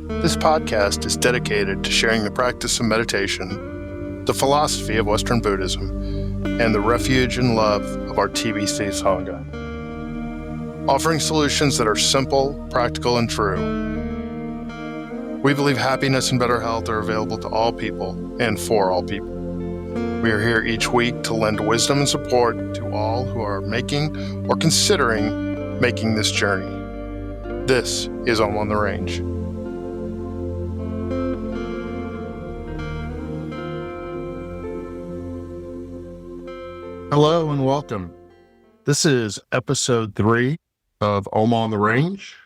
This podcast is dedicated to sharing the practice of meditation, the philosophy of Western Buddhism, and the refuge and love of our TBC Sangha. Offering solutions that are simple, practical, and true. We believe happiness and better health are available to all people and for all people. We are here each week to lend wisdom and support to all who are making or considering making this journey. This is On the Range. Hello and welcome. This is episode 3 of On the Range.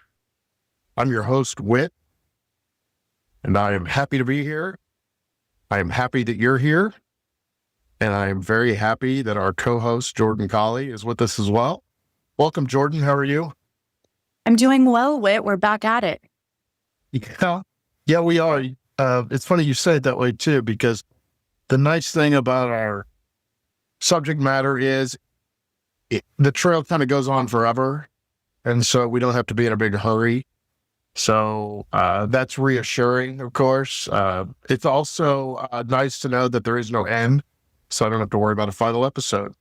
I'm your host, Whit, and I am happy to be here. I am happy that you're here, and I am very happy that our co-host, Jordan Colley, is with us as well. Welcome, Jordan. How are you? I'm doing well, Whit. We're back at it. Yeah, we are. It's funny you say it that way, too, because the nice thing about our subject matter is the trail kind of goes on forever, and so we don't have to be in a big hurry. So that's reassuring, of course. It's also nice to know that there is no end, so I don't have to worry about a final episode.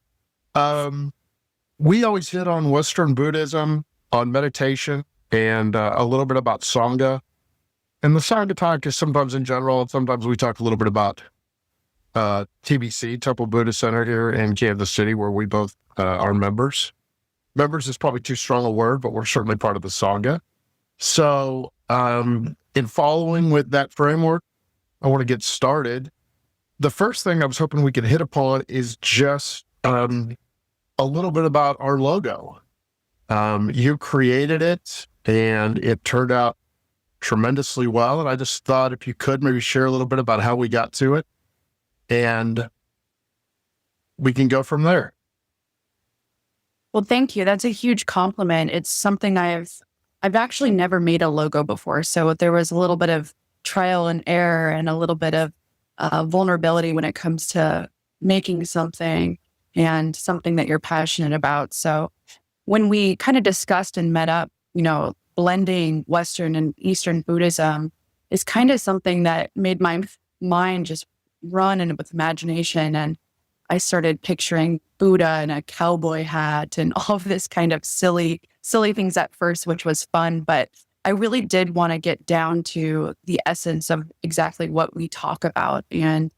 We always hit on Western Buddhism, on meditation, and a little bit about Sangha. And the Sangha talk is sometimes in general, and sometimes we talk a little bit about TBC, Temple Buddhist Center here in Kansas City, where we both are members. Members is probably too strong a word, but we're certainly part of the Sangha. So in following with that framework, I want to get started. The first thing I was hoping we could hit upon is just a little bit about our logo. You created it, and it turned out tremendously well. And I just thought if you could maybe share a little bit about how we got to it, and we can go from there. Well, thank you. That's a huge compliment. It's something I've actually never made a logo before. So there was a little bit of trial and error and a little bit of vulnerability when it comes to making something and something that you're passionate about. So when we kind of discussed and met up, blending Western and Eastern Buddhism is kind of something that made my mind just run with imagination. And I started picturing Buddha in a cowboy hat and all of this kind of silly things at first, which was fun. But I really did want to get down to the essence of exactly what we talk about and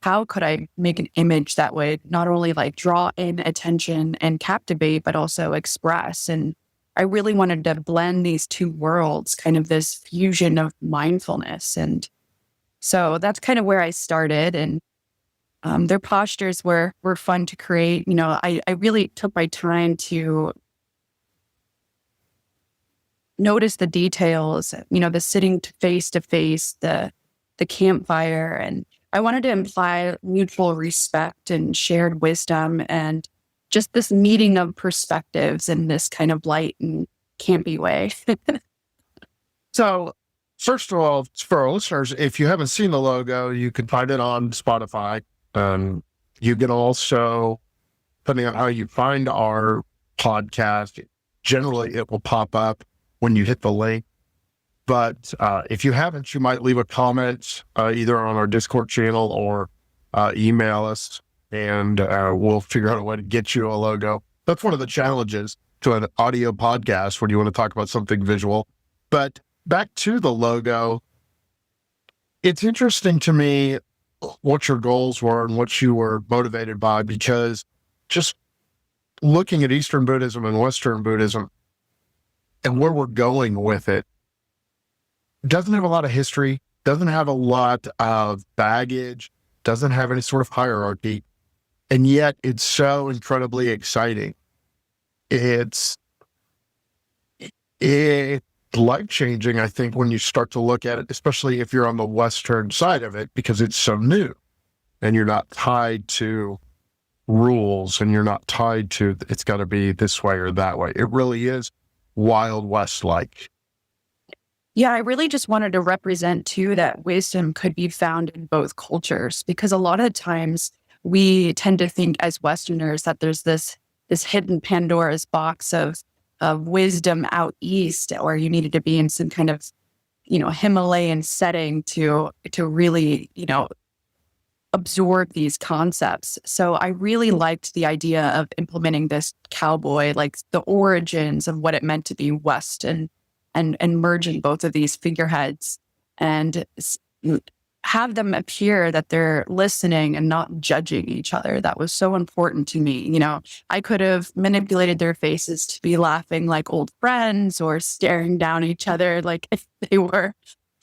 how could I make an image that would not only draw in attention and captivate, but also express. And I really wanted to blend these two worlds, kind of this fusion of mindfulness. And so that's kind of where I started. And their postures were fun to create. I really took my time to notice the details, the sitting face to face, the campfire. And I wanted to imply mutual respect and shared wisdom and just this meeting of perspectives in this kind of light and campy way. So, first of all, for our listeners, if you haven't seen the logo, you can find it on Spotify. You can also, depending on how you find our podcast, generally it will pop up when you hit the link. But if you haven't, you might leave a comment either on our Discord channel or email us, and we'll figure out a way to get you a logo. That's one of the challenges to an audio podcast when you want to talk about something visual. But back to the logo, it's interesting to me what your goals were and what you were motivated by, because just looking at Eastern Buddhism and Western Buddhism and where we're going with it doesn't have a lot of history, doesn't have a lot of baggage, doesn't have any sort of hierarchy, and yet it's so incredibly exciting. It's life-changing, I think, when you start to look at it, especially if you're on the Western side of it, because it's so new and you're not tied to rules and you're not tied to it's got to be this way or that way. It really is Wild West-like. Yeah, I really just wanted to represent too that wisdom could be found in both cultures, because a lot of times we tend to think as Westerners that there's this hidden Pandora's box of wisdom out east, or you needed to be in some kind of Himalayan setting to really, absorb these concepts. So I really liked the idea of implementing this cowboy, like the origins of what it meant to be West, and merging both of these figureheads and have them appear that they're listening and not judging each other. That was so important to me. I could have manipulated their faces to be laughing like old friends or staring down at each other like if they were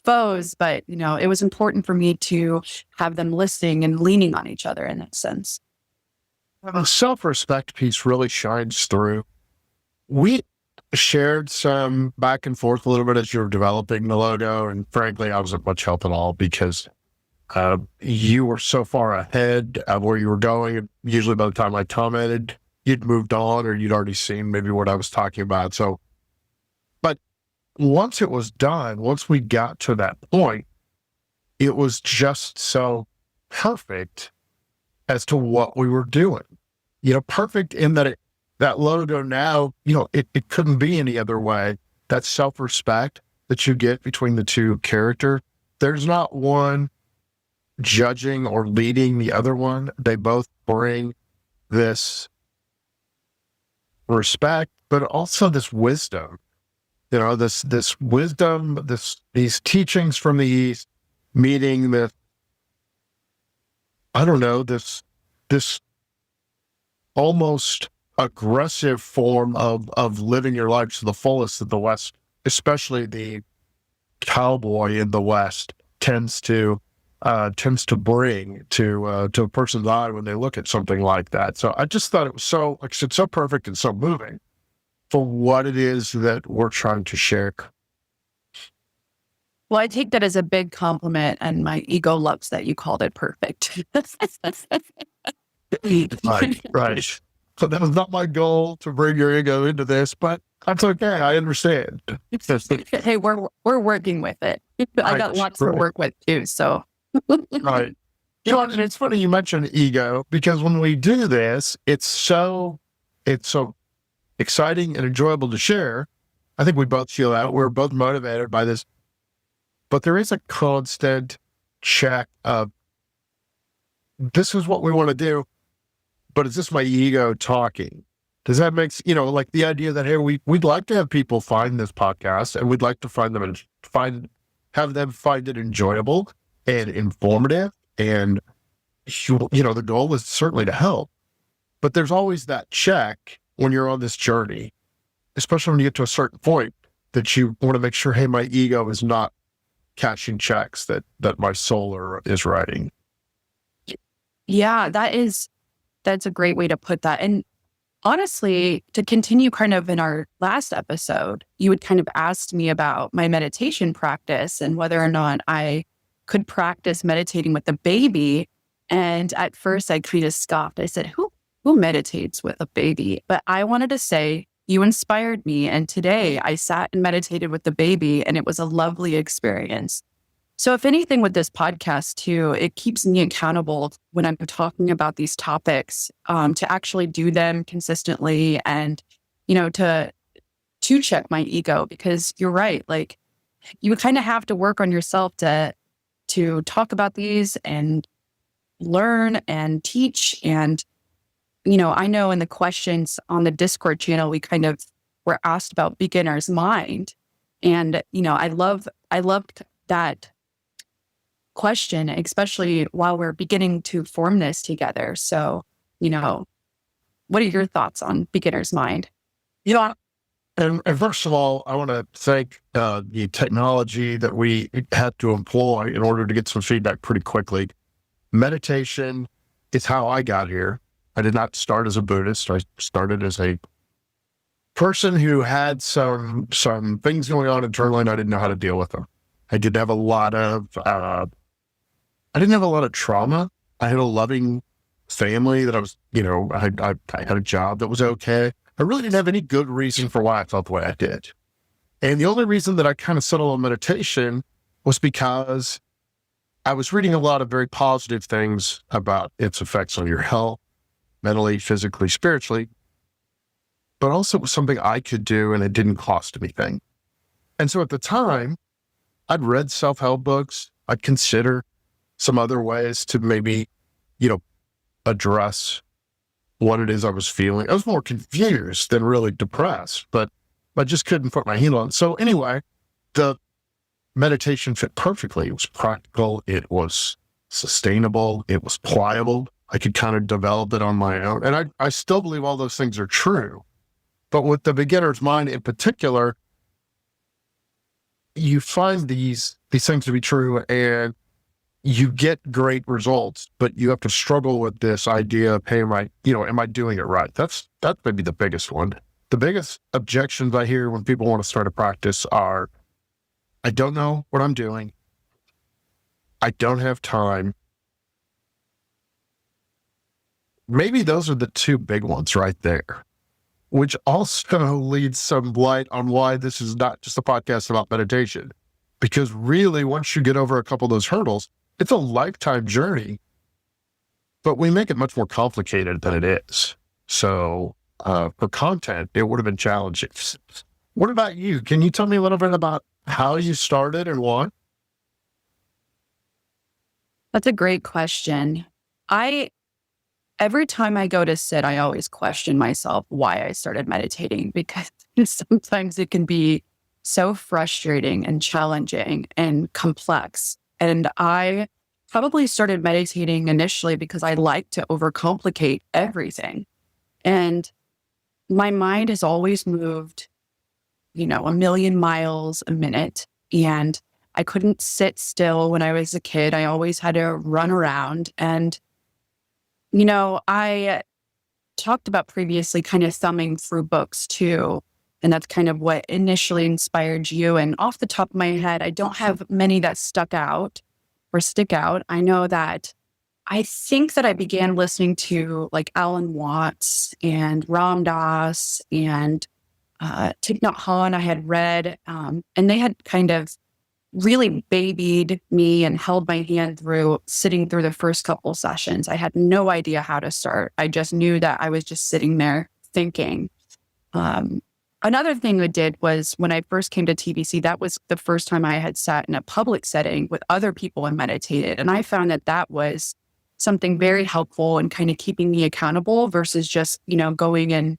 foes. But, it was important for me to have them listening and leaning on each other in that sense. The self-respect piece really shines through. We shared some back and forth a little bit as you were developing the logo, and frankly, I wasn't much help at all because you were so far ahead of where you were going. And usually by the time I commented, you'd moved on or you'd already seen maybe what I was talking about. So, but once it was done, once we got to that point, it was just so perfect as to what we were doing. Perfect in that that logo now, it couldn't be any other way. That self-respect that you get between the two characters, there's not one judging or leading the other one. They both bring this respect, but also this wisdom. This wisdom, these teachings from the East, meeting this, I don't know, this almost aggressive form of living your life to the fullest that the West, especially the cowboy in the West, tends to bring to a person's eye when they look at something like that. So I just thought it was so, like I said, so perfect and so moving for what it is that we're trying to share. Well, I take that as a big compliment, and my ego loves that you called it perfect. Right. So that was not my goal to bring your ego into this, but that's okay. I understand. Hey, we're working with it. I got lots to work with too. So right. And it's funny you mentioned ego, because when we do this, it's so exciting and enjoyable to share. I think we both feel that we're both motivated by this, but there is a constant check of this is what we want to do, but is this my ego talking? Does that make like the idea that, hey, we'd like to have people find this podcast, and we'd like to have them find it enjoyable and informative, and the goal is certainly to help. But there's always that check when you're on this journey, especially when you get to a certain point, that you want to make sure, hey, my ego is not cashing checks that my soul is writing. Yeah, that's a great way to put that. And honestly, to continue kind of in our last episode, you had kind of asked me about my meditation practice and whether or not I could practice meditating with a baby. And at first I kind of scoffed. I said, who meditates with a baby? But I wanted to say, you inspired me. And today I sat and meditated with the baby, and it was a lovely experience. So if anything with this podcast too, it keeps me accountable when I'm talking about these topics, to actually do them consistently and, to check my ego, because you're right. Like, you kind of have to work on yourself to talk about these and learn and teach. And, I know in the questions on the Discord channel, we kind of were asked about beginner's mind. And, I loved that question, especially while we're beginning to form this together. So, what are your thoughts on beginner's mind? And first of all, I want to thank the technology that we had to employ in order to get some feedback pretty quickly. Meditation is how I got here. I did not start as a Buddhist. I started as a person who had some things going on internally, and I didn't know how to deal with them. I didn't have a lot of trauma. I had a loving family that I was, I had a job that was okay. I really didn't have any good reason for why I felt the way I did. And the only reason that I kind of settled on meditation was because I was reading a lot of very positive things about its effects on your health, mentally, physically, spiritually, but also it was something I could do and it didn't cost anything. And so at the time, I'd read self-help books. I'd consider some other ways to maybe, address what it is I was feeling. I was more confused than really depressed, but I just couldn't put my handle on it. So anyway, the meditation fit perfectly. It was practical. It was sustainable. It was pliable. I could kind of develop it on my own. And I still believe all those things are true. But with the beginner's mind in particular, you find these things to be true and you get great results, but you have to struggle with this idea of, hey, am I doing it right? That's maybe the biggest one. The biggest objections I hear when people want to start a practice are, I don't know what I'm doing. I don't have time. Maybe those are the two big ones right there, which also leads some light on why this is not just a podcast about meditation. Because really, once you get over a couple of those hurdles, it's a lifetime journey, but we make it much more complicated than it is. So for content, it would have been challenging. What about you? Can you tell me a little bit about how you started and why? That's a great question. Every time I go to sit, I always question myself why I started meditating, because sometimes it can be so frustrating and challenging and complex. And I probably started meditating initially because I like to overcomplicate everything. And my mind has always moved, a million miles a minute. And I couldn't sit still when I was a kid. I always had to run around. And, I talked about previously kind of thumbing through books too. And that's kind of what initially inspired you. And off the top of my head, I don't have many that stick out. I know that I think that I began listening to like Alan Watts and Ram Dass and Thich Nhat Hanh I had read, and they had kind of really babied me and held my hand through sitting through the first couple sessions. I had no idea how to start. I just knew that I was just sitting there thinking. Another thing I did was when I first came to TBC, that was the first time I had sat in a public setting with other people and meditated. And I found that was something very helpful in kind of keeping me accountable versus just, going and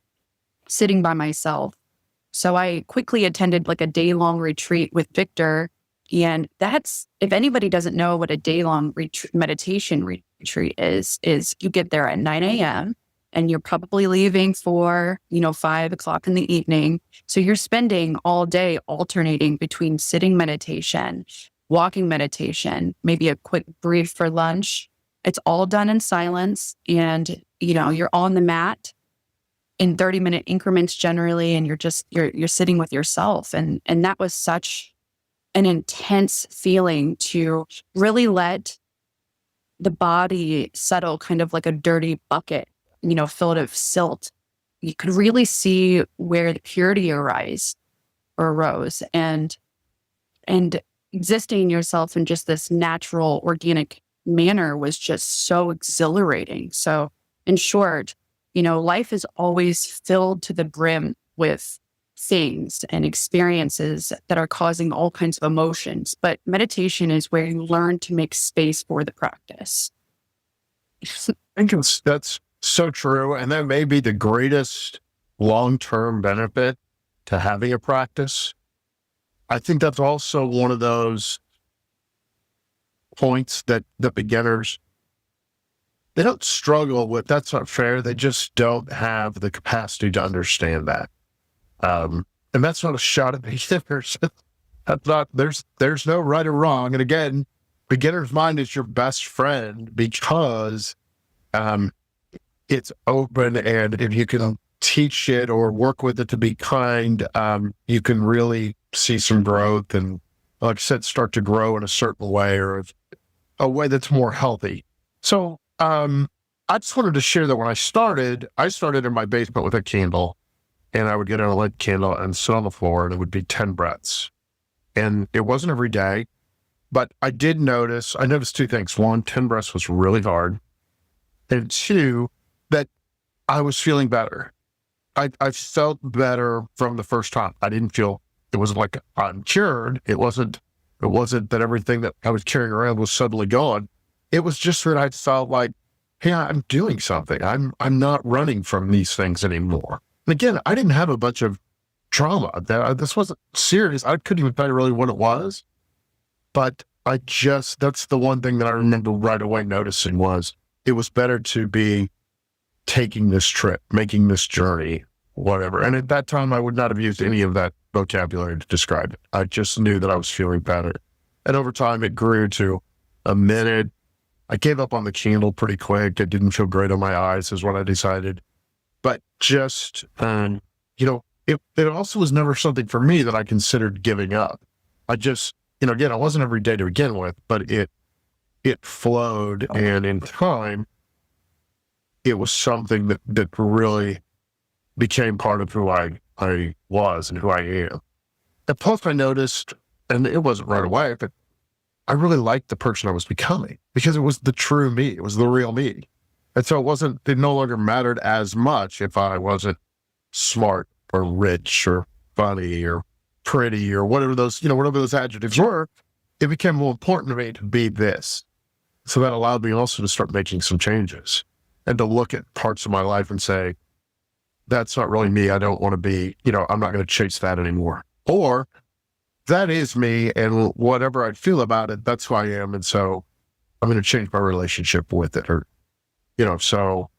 sitting by myself. So I quickly attended like a day-long retreat with Victor. And that's, if anybody doesn't know what a day-long meditation retreat is you get there at 9 a.m. and you're probably leaving for, 5 o'clock in the evening. So you're spending all day alternating between sitting meditation, walking meditation, maybe a quick brief for lunch. It's all done in silence. And, you're on the mat in 30-minute increments generally, and you're sitting with yourself. And that was such an intense feeling to really let the body settle, kind of like a dirty bucket, filled of silt. You could really see where the purity arose, and existing in yourself in just this natural, organic manner was just so exhilarating. So in short, life is always filled to the brim with things and experiences that are causing all kinds of emotions. But meditation is where you learn to make space for the practice. I think that's so true. And that may be the greatest long-term benefit to having a practice. I think that's also one of those points that the beginners, they don't struggle with. That's not fair. They just don't have the capacity to understand that. And that's not a shot at beginners. That's not, there's no right or wrong. And again, beginner's mind is your best friend because, it's open, and if you can teach it or work with it to be kind, you can really see some growth and, like I said, start to grow in a certain way or a way that's more healthy. So, I just wanted to share that when I started in my basement with a candle, and I would get on a lit candle and sit on the floor, and it would be 10 breaths. And it wasn't every day, but I noticed two things. One, 10 breaths was really hard. And two, that I was feeling better. I felt better from the first time. I didn't feel, it was like I'm cured. It wasn't It wasn't that everything that I was carrying around was suddenly gone. It was just that I felt like, hey, I'm doing something. I'm not running from these things anymore. And again, I didn't have a bunch of trauma. This wasn't serious. I couldn't even tell you really what it was. But that's the one thing that I remember right away noticing was it was better to be taking this trip, making this journey, whatever. And at that time, I would not have used any of that vocabulary to describe it. I just knew that I was feeling better. And over time, it grew to a minute. I gave up on the candle pretty quick. It didn't feel great on my eyes is what I decided. But just, it also was never something for me that I considered giving up. I just, again, it wasn't every day to begin with, but it flowed. And in time, it was something that really became part of who I was and who I am. And plus I noticed, and it wasn't right away, but I really liked the person I was becoming because it was the true me. It was the real me. And so it no longer mattered as much if I wasn't smart or rich or funny or pretty or whatever those adjectives were. It became more important to me to be this. So that allowed me also to start making some changes and to look at parts of my life and say, that's not really me. I don't want to be, I'm not going to chase that anymore. Or that is me, and whatever I feel about it, that's who I am. And so I'm going to change my relationship with it. Or, so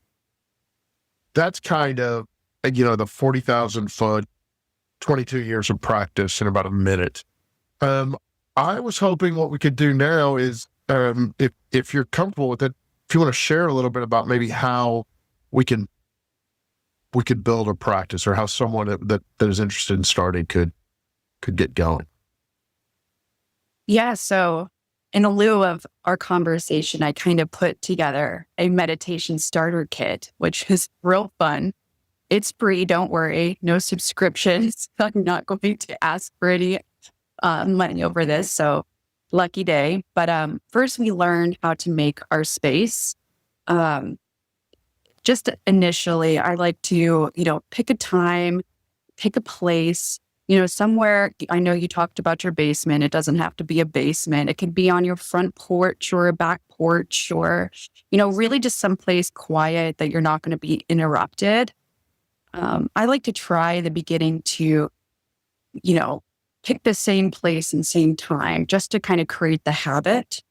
that's kind of, the 40,000 foot, 22 years of practice in about a minute. I was hoping what we could do now is, if you're comfortable with it, if you want to share a little bit about maybe how we could build a practice or how someone that is interested in starting could get going. Yeah. So in lieu of our conversation, I kind of put together a meditation starter kit, which is real fun. It's free. Don't worry. No subscriptions. I'm not going to ask for any money over this. So lucky day. But first we learned how to make our space. Just initially, I like to, pick a time, pick a place, somewhere. I know you talked about your basement. It doesn't have to be a basement. It can be on your front porch or a back porch or, really just someplace quiet that you're not going to be interrupted. I like to try the beginning to, pick the same place and same time just to kind of create the habit.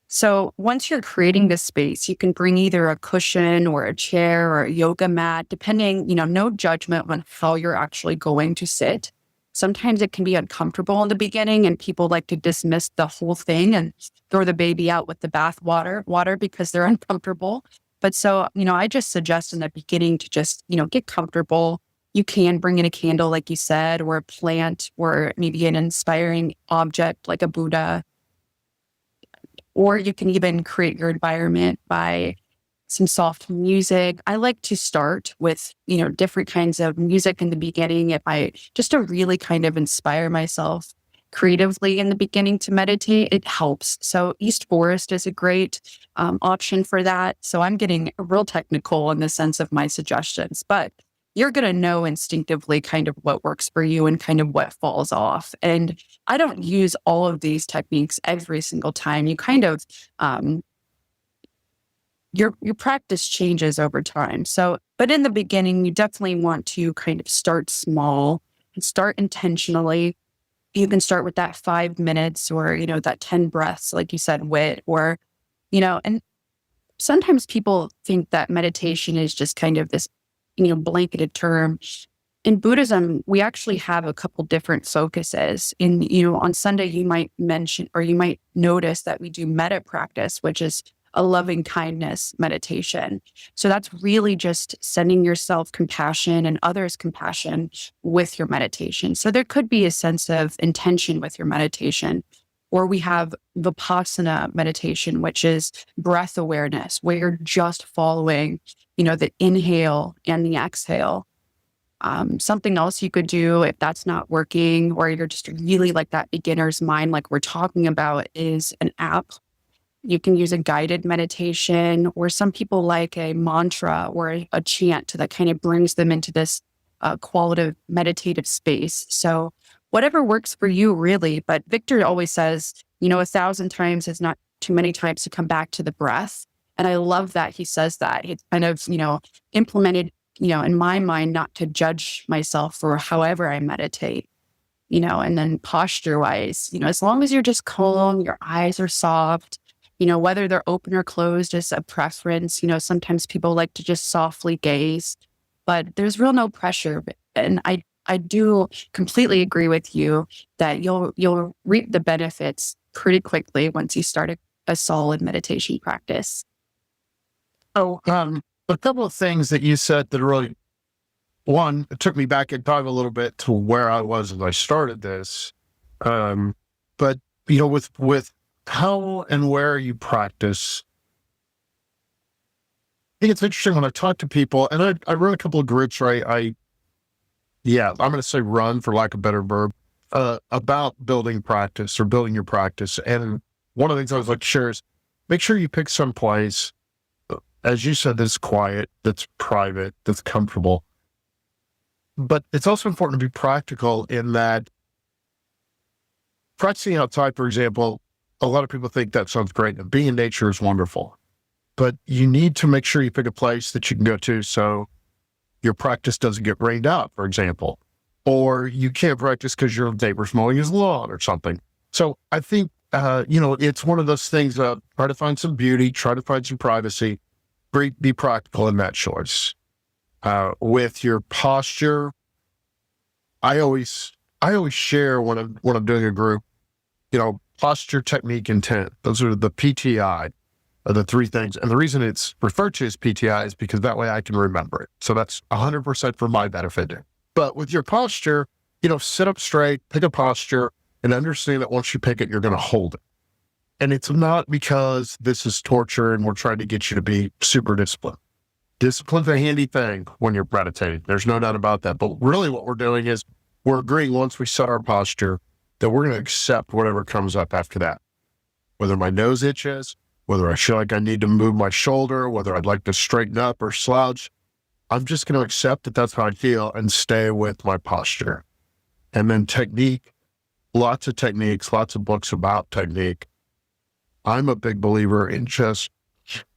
So once you're creating this space, you can bring either a cushion or a chair or a yoga mat, depending, no judgment on how you're actually going to sit. Sometimes it can be uncomfortable in the beginning and people like to dismiss the whole thing and throw the baby out with the water because they're uncomfortable. But so, I just suggest in the beginning to just, get comfortable. You can bring in a candle, like you said, or a plant, or maybe an inspiring object like a Buddha. Or you can even create your environment by some soft music. I like to start with, different kinds of music in the beginning just to really kind of inspire myself creatively in the beginning to meditate. It helps. So East Forest is a great option for that. So I'm getting real technical in the sense of my suggestions, but you're going to know instinctively kind of what works for you and kind of what falls off. And I don't use all of these techniques every single time. You kind of, your practice changes over time. So, but in the beginning, you definitely want to kind of start small and start intentionally. You can start with that 5 minutes or, that 10 breaths, like you said, Whit, or, and sometimes people think that meditation is just kind of this blanketed term. In Buddhism, we actually have a couple different focuses. On Sunday, you might mention, or you might notice that we do metta practice, which is a loving kindness meditation. So that's really just sending yourself compassion and others compassion with your meditation. So there could be a sense of intention with your meditation. Or we have Vipassana meditation, which is breath awareness, where you're just following the inhale and the exhale. Something else you could do if that's not working, or you're just really like that beginner's mind, like we're talking about, is an app. You can use a guided meditation, or some people like a mantra or a chant that kind of brings them into this qualitative meditative space. So whatever works for you, really. But Victor always says, 1,000 times is not too many times to come back to the breath. And I love that he says that. It's kind of, implemented, in my mind, not to judge myself for however I meditate, and then posture wise, as long as you're just calm, your eyes are soft, whether they're open or closed is a preference. Sometimes people like to just softly gaze, but there's real no pressure. And I do completely agree with you that you'll reap the benefits pretty quickly once you start a solid meditation practice. Oh, a couple of things that you said that really, one, it took me back in time a little bit to where I was as I started this. But with how and where you practice, I think it's interesting when I talk to people, and I run a couple of groups where I'm going to say run for lack of a better verb, about building practice or building your practice. And one of the things I was like to share is make sure you pick some place, as you said, that's quiet, that's private, that's comfortable. But it's also important to be practical in that practicing outside, for example, a lot of people think that sounds great, and being in nature is wonderful. But you need to make sure you pick a place that you can go to so your practice doesn't get rained out, for example, or you can't practice because your neighbor's mowing his lawn or something. So I think, it's one of those things, try to find some beauty, try to find some privacy, be practical in that choice. With your posture, I always share when I'm doing a group, posture, technique, intent. Those are the PTI, are the three things. And the reason it's referred to as PTI is because that way I can remember it. So that's 100% for my benefit. But with your posture, sit up straight, pick a posture, and understand that once you pick it, you're going to hold it. And it's not because this is torture and we're trying to get you to be super disciplined. Discipline's a handy thing when you're meditating. There's no doubt about that. But really what we're doing is we're agreeing once we set our posture that we're going to accept whatever comes up after that. Whether my nose itches, whether I feel like I need to move my shoulder, whether I'd like to straighten up or slouch, I'm just going to accept that that's how I feel and stay with my posture. And then technique, lots of techniques, lots of books about technique. I'm a big believer in just,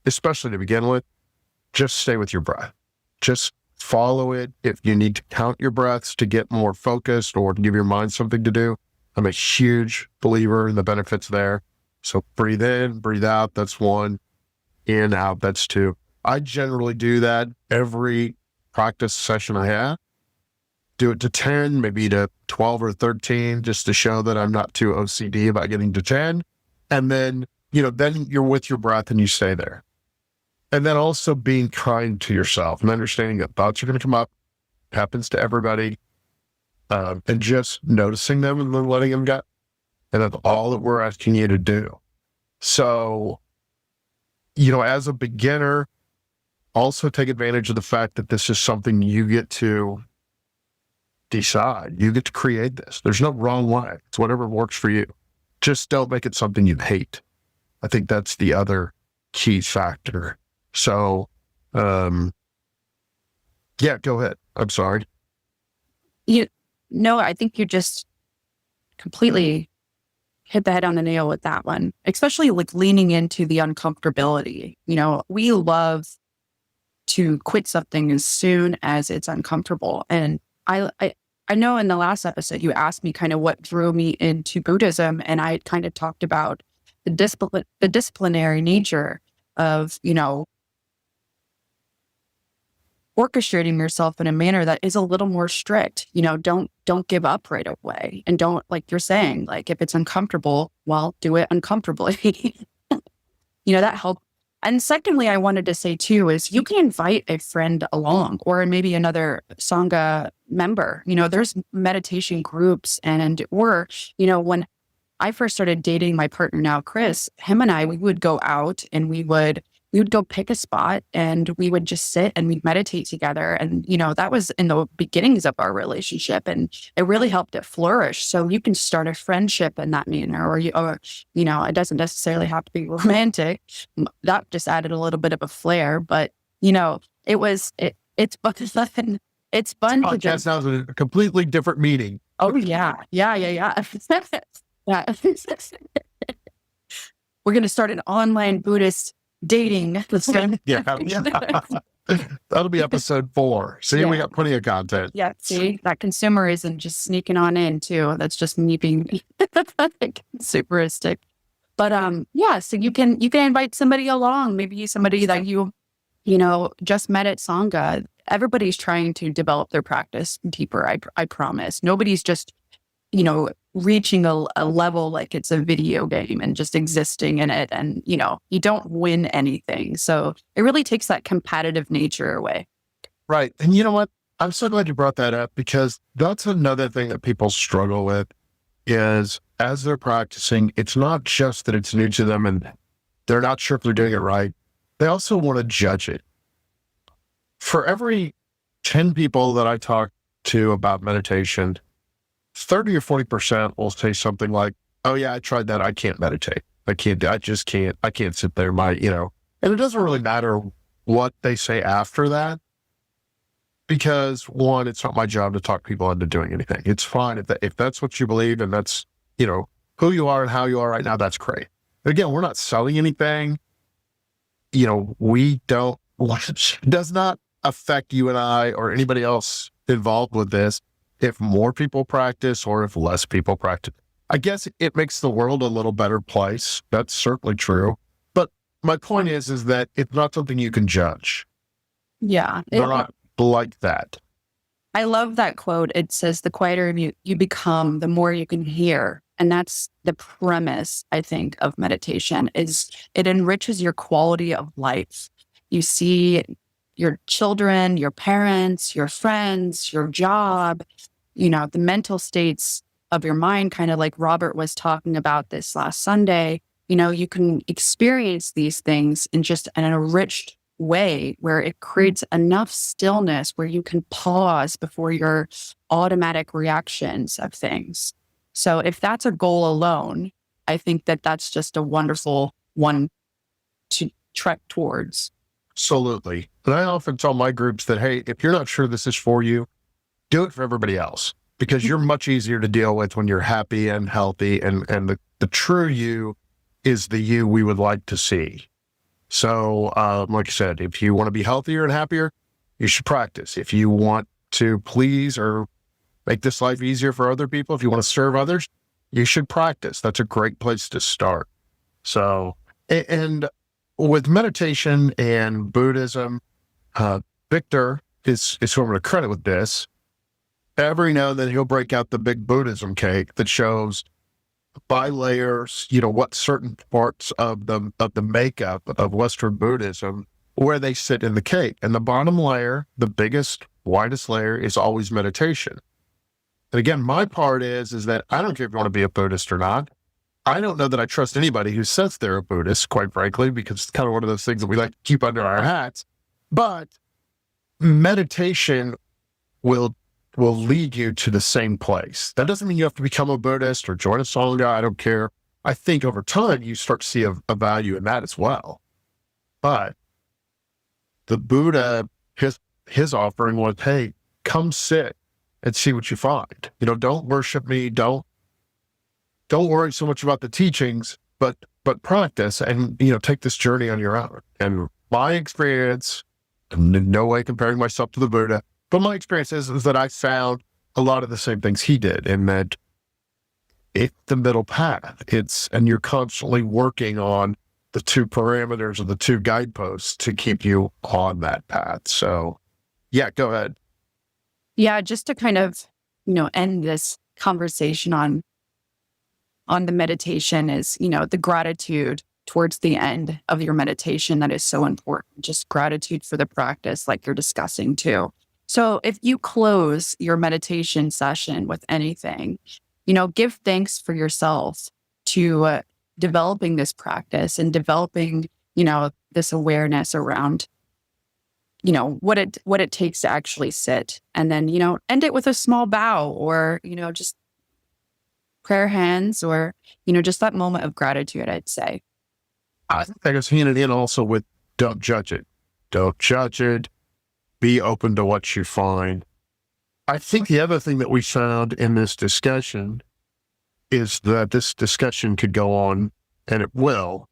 especially to begin with, just stay with your breath. Just follow it. If you need to count your breaths to get more focused or to give your mind something to do, I'm a huge believer in the benefits there. So breathe in, breathe out. That's one. In, out. That's two. I generally do that every practice session I have. Do it to 10, maybe to 12 or 13, just to show that I'm not too OCD about getting to 10. And then, then you're with your breath and you stay there. And then also being kind to yourself and understanding that thoughts are going to come up, happens to everybody, and just noticing them and then letting them go. And that's all that we're asking you to do. So, as a beginner, also take advantage of the fact that this is something you get to decide. You get to create this. There's no wrong way. It's whatever works for you. Just don't make it something you hate. I think that's the other key factor. So, go ahead. I'm sorry. I think you just completely hit the head on the nail with that one, especially like leaning into the uncomfortability. We love to quit something as soon as it's uncomfortable. And I know in the last episode, you asked me kind of what drew me into Buddhism. And I kind of talked about the disciplinary nature of, orchestrating yourself in a manner that is a little more strict. Don't give up right away. And don't, like you're saying, like if it's uncomfortable, well, do it uncomfortably. That helps. And secondly, I wanted to say too, is you can invite a friend along or maybe another Sangha member. There's meditation groups when I first started dating my partner now, Chris, him and I, we would go out and we would go pick a spot and we would just sit and we'd meditate together. And, that was in the beginnings of our relationship and it really helped it flourish. So you can start a friendship in that manner or it doesn't necessarily have to be romantic. That just added a little bit of a flair, but it's fun. It's fun to Podcast just, now is a completely different meaning. Oh yeah. Yeah. Yeah. Yeah. Yeah. We're going to start an online Buddhist dating. Yeah. That'll be episode 4. See, we Yeah. got plenty of content. Yeah. See, that consumerism just sneaking on in too. That's just me being consumeristic. But yeah, so you can invite somebody along, maybe somebody that you just met at Sangha. Everybody's trying to develop their practice deeper. I promise. Nobody's just reaching a level like it's a video game and just existing in it. And, you don't win anything. So it really takes that competitive nature away. Right. And you know what? I'm so glad you brought that up, because that's another thing that people struggle with is as they're practicing, it's not just that it's new to them and they're not sure if they're doing it right. They also want to judge it. For every 10 people that I talk to about meditation, 30 or 40% will say something like, oh yeah, I tried that. I can't meditate. I just can't. I can't sit there. And it doesn't really matter what they say after that, because one, it's not my job to talk people into doing anything. It's fine if that's what you believe and that's, who you are and how you are right now, that's great. But again, we're not selling anything. We don't, does not affect you and I or anybody else involved with this if more people practice or if less people practice. I guess it makes the world a little better place. That's certainly true. But my point is that it's not something you can judge. Yeah. They're not like that. I love that quote. It says, the quieter you become, the more you can hear. And that's the premise, I think, of meditation, is it enriches your quality of life. You see your children, your parents, your friends, your job, the mental states of your mind, kind of like Robert was talking about this last Sunday. You can experience these things in just an enriched way where it creates enough stillness where you can pause before your automatic reactions of things. So if that's a goal alone, I think that that's just a wonderful one to trek towards. Absolutely. And I often tell my groups that, hey, if you're not sure this is for you, do it for everybody else, because you're much easier to deal with when you're happy and healthy. And the true you is the you we would like to see. So, like I said, if you want to be healthier and happier, you should practice. If you want to please or make this life easier for other people, if you want to serve others, you should practice. That's a great place to start. So, and with meditation and Buddhism, Victor is who I'm going to credit with this. Every now and then he'll break out the big Buddhism cake that shows by layers, what certain parts of the makeup of Western Buddhism, where they sit in the cake. And the bottom layer, the biggest, widest layer, is always meditation. And again, my part is that I don't care if you want to be a Buddhist or not. I don't know that I trust anybody who says they're a Buddhist, quite frankly, because it's kind of one of those things that we like to keep under our hats. But meditation will lead you to the same place. That doesn't mean you have to become a Buddhist or join a Sangha. I don't care. I think over time you start to see a value in that as well. But the Buddha, his offering was, hey, come sit and see what you find. Don't worship me. Don't worry so much about the teachings, but practice and, take this journey on your own. And my experience, I'm in no way comparing myself to the Buddha, but my experience is that I found a lot of the same things he did, in that it's the middle path. And you're constantly working on the two parameters or the two guideposts to keep you on that path. So yeah, go ahead. Yeah, just to kind of, end this conversation on the meditation is, the gratitude towards the end of your meditation that is so important. Just gratitude for the practice, like you're discussing too. So if you close your meditation session with anything, give thanks for yourself to developing this practice and developing, this awareness around, what it takes to actually sit, and then, end it with a small bow or, just prayer hands or, just that moment of gratitude, I'd say. I think that goes hand in hand also with don't judge it. Don't judge it. Be open to what you find. I think the other thing that we found in this discussion is that this discussion could go on, and it will,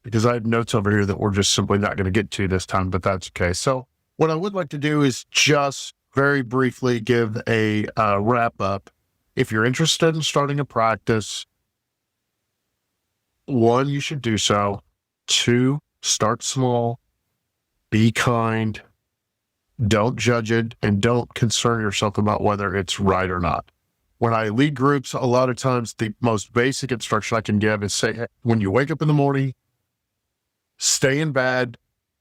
because I have notes over here that we're just simply not going to get to this time, but that's okay. So what I would like to do is just very briefly give a wrap up. If you're interested in starting a practice, 1, you should do so. 2, start small, be kind, don't judge it, and don't concern yourself about whether it's right or not. When I lead groups, a lot of times the most basic instruction I can give is say, hey, when you wake up in the morning, stay in bed,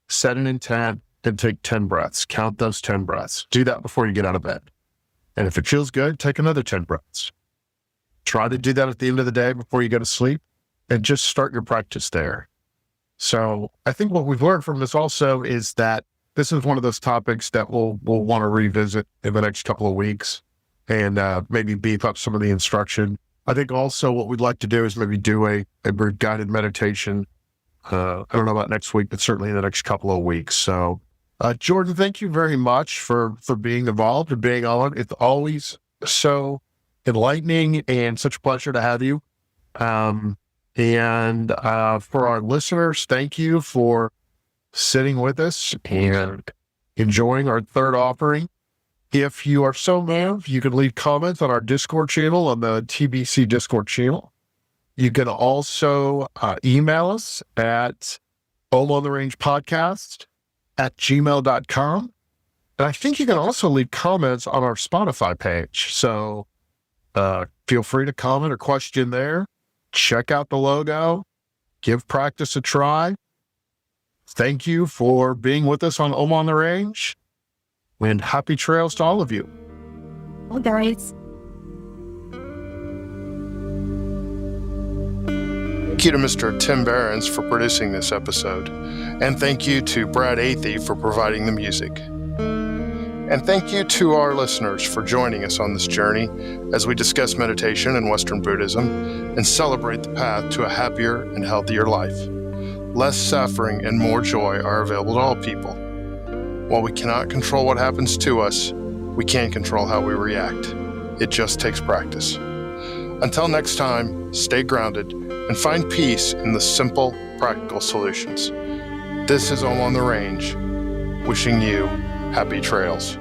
set an intent, and take 10 breaths. Count those 10 breaths. Do that before you get out of bed. And if it feels good, take another 10 breaths. Try to do that at the end of the day before you go to sleep, and just start your practice there. So I think what we've learned from this also is that this is one of those topics that we'll want to revisit in the next couple of weeks and maybe beef up some of the instruction. I think also what we'd like to do is maybe do a brief guided meditation. I don't know about next week, but certainly in the next couple of weeks. So Jordan, thank you very much for being involved and being on. It's always so enlightening and such a pleasure to have you. And for our listeners, thank you for sitting with us and enjoying our third offering. If you are so moved, you can leave comments on our Discord channel, on the TBC Discord channel. You can also email us at omontheRangePodcast@gmail.com. And I think you can also leave comments on our Spotify page. So feel free to comment or question there. Check out the logo. Give practice a try. Thank you for being with us on Om on the Range, and happy trails to all of you. Well, guys. Thank you to Mr. Tim Behrens for producing this episode, and thank you to Brad Athey for providing the music. And thank you to our listeners for joining us on this journey as we discuss meditation and Western Buddhism and celebrate the path to a happier and healthier life. Less suffering and more joy are available to all people. While we cannot control what happens to us, we can control how we react. It just takes practice. Until next time, stay grounded and find peace in the simple, practical solutions. This is Om on the Range, wishing you happy trails.